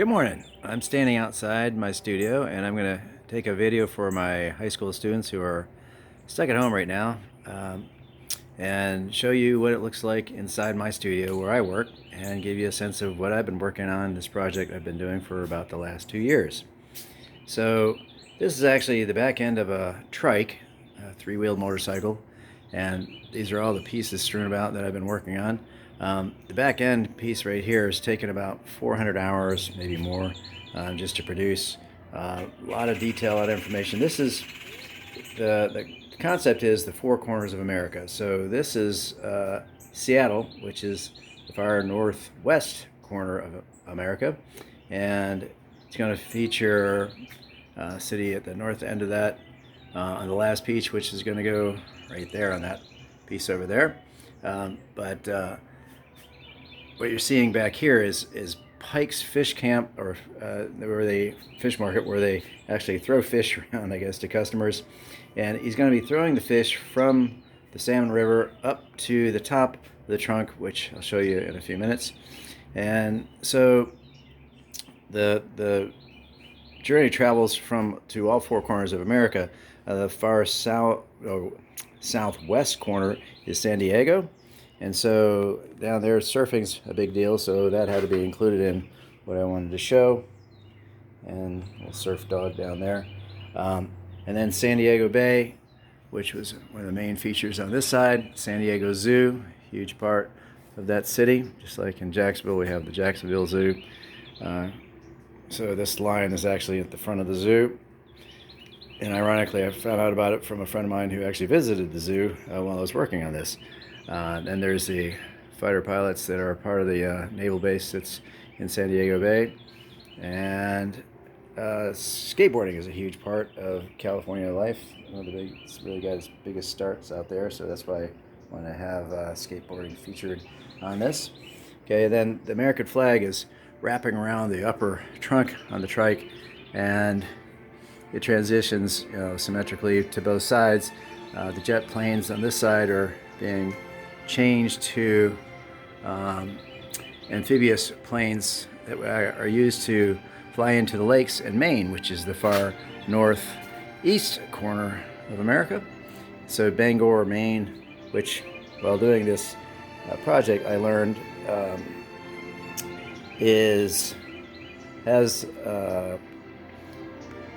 Good morning. I'm standing outside my studio and I'm going to take a video for my high school students who are stuck at home right now and show you what it looks like inside my studio where I work and give you a sense of what I've been working on, this project I've been doing for about the last 2 years. So this is actually the back end of a Trike, a three-wheeled motorcycle, and these are all the pieces strewn about that I've been working on. The back end piece right here has taken about 400 hours, maybe more, just to produce. A lot of detail, a lot of information. This is the concept is the four corners of America. So this is Seattle, which is the far northwest corner of America, and it's going to feature a city at the north end of that on the last piece, which is going to go right there on that piece over there. But what you're seeing back here is Pike's Fish Camp, or where they fish market, where they actually throw fish around, I guess, to customers. And he's going to be throwing the fish from the Salmon River up to the top of the trunk, which I'll show you in a few minutes. And so the journey travels to all four corners of America. The far southwest corner is San Diego. And so down there, surfing's a big deal, so that had to be included in what I wanted to show. And a little surf dog down there. And then San Diego Bay, which was one of the main features on this side. San Diego Zoo, huge part of that city. Just like in Jacksonville, we have the Jacksonville Zoo. So this lion is actually at the front of the zoo. And ironically, I found out about it from a friend of mine who actually visited the zoo while I was working on this. Then there's the fighter pilots that are part of the naval base that's in San Diego Bay. And skateboarding is a huge part of California life. It's really got its biggest starts out there, so that's why I want to have skateboarding featured on this. Okay, then the American flag is wrapping around the upper trunk on the Trike, and it transitions, symmetrically to both sides. The jet planes on this side are being changed to amphibious planes that are used to fly into the lakes in Maine, which is the far northeast corner of America. So Bangor, Maine, which while doing this project I learned has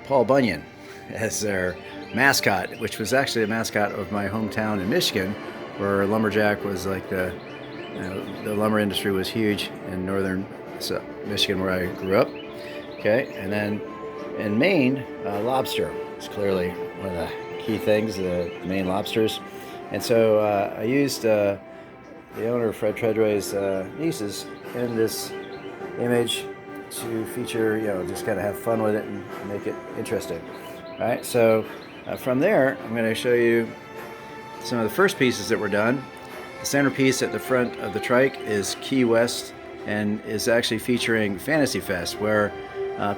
Paul Bunyan as their mascot, which was actually a mascot of my hometown in Michigan, where lumberjack was like the lumber industry was huge in northern Michigan, where I grew up. Okay, and then in Maine, lobster is clearly one of the key things, the Maine lobsters. And so I used the owner, Fred Treadway's nieces, in this image to feature, just kind of have fun with it and make it interesting. All right, so from there, I'm going to show you some of the first pieces that were done. The centerpiece at the front of the Trike is Key West, and is actually featuring Fantasy Fest, where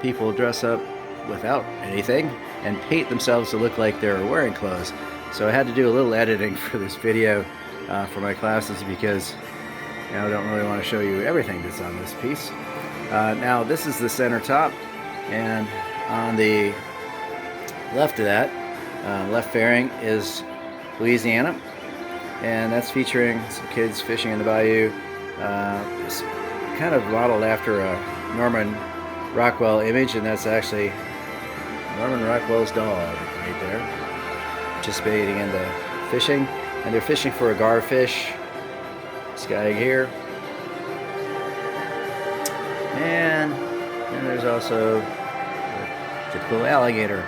people dress up without anything and paint themselves to look like they're wearing clothes. So I had to do a little editing for this video for my classes, because I don't really want to show you everything that's on this piece. Now this is the center top, and on the left of that, left fairing, is Louisiana, and that's featuring some kids fishing in the bayou. It's kind of modeled after a Norman Rockwell image, and that's actually Norman Rockwell's dog right there, participating in the fishing. And they're fishing for a garfish, this guy here. And then there's also a typical alligator.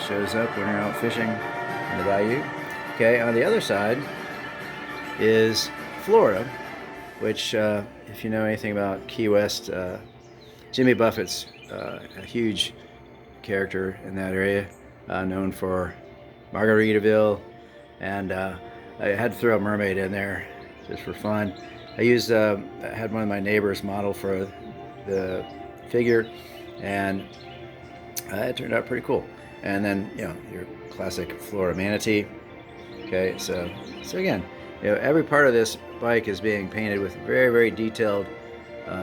Shows up when you're out fishing in the bayou. Okay, on the other side is Florida, which, if you know anything about Key West, Jimmy Buffett's a huge character in that area, known for Margaritaville, and I had to throw a mermaid in there just for fun. I had one of my neighbors model for the figure, and it turned out pretty cool. And then, your classic Florida manatee. Okay, so again, every part of this bike is being painted with very, very detailed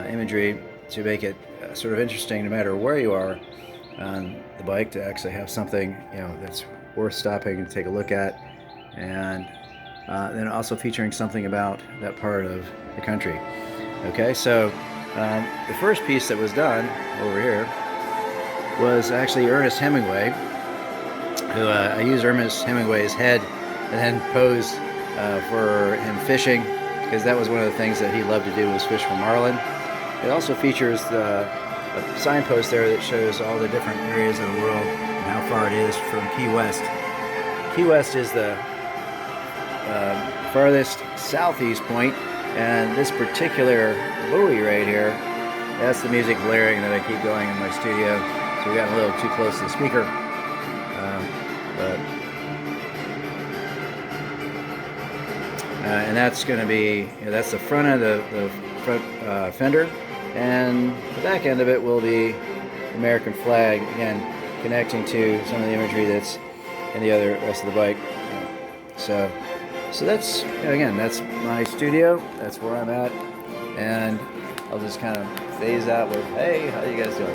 imagery to make it sort of interesting no matter where you are on the bike, to actually have something, you know, that's worth stopping and take a look at, and then also featuring something about that part of the country. Okay, so the first piece that was done over here was actually Ernest Hemingway, who I used Ernest Hemingway's head and then posed for him fishing, because that was one of the things that he loved to do, was fish for marlin. It also features a signpost there that shows all the different areas of the world and how far it is from Key West. Key West is the farthest southeast point, and this particular buoy right here, that's the music blaring that I keep going in my studio. So we got a little too close to the speaker, and that's going to be, you know, that's the front of the front fender, and the back end of it will be American flag, again connecting to some of the imagery that's in the other rest of the bike. So that's, again, that's my studio, that's where I'm at, and I'll just kind of phase out with, hey, how you guys doing?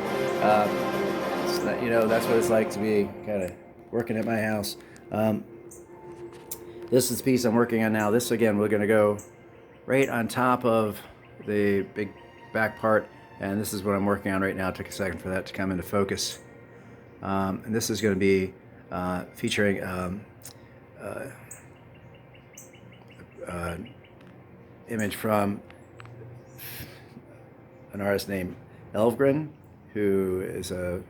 So that, you know, that's what it's like to be kind of working at my house. This is the piece I'm working on now. This, again, we're going to go right on top of the big back part, and this is what I'm working on right now. It took a second for that to come into focus. And this is going to be featuring image from an artist named Elvgren, who is a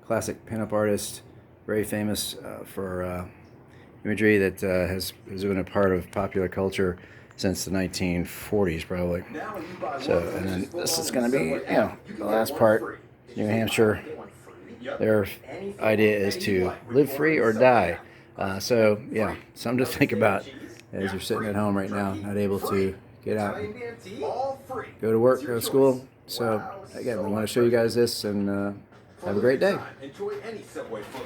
classic pinup artist, very famous for imagery that has been a part of popular culture since the 1940s, probably. So, and then this is going to be, you know, the last part. New Hampshire, their idea is to live free or die. So, yeah, something to think about as you're sitting at home right now, not able to get out and go to work, go to school. So, again, we want to show you guys this, and have a great day.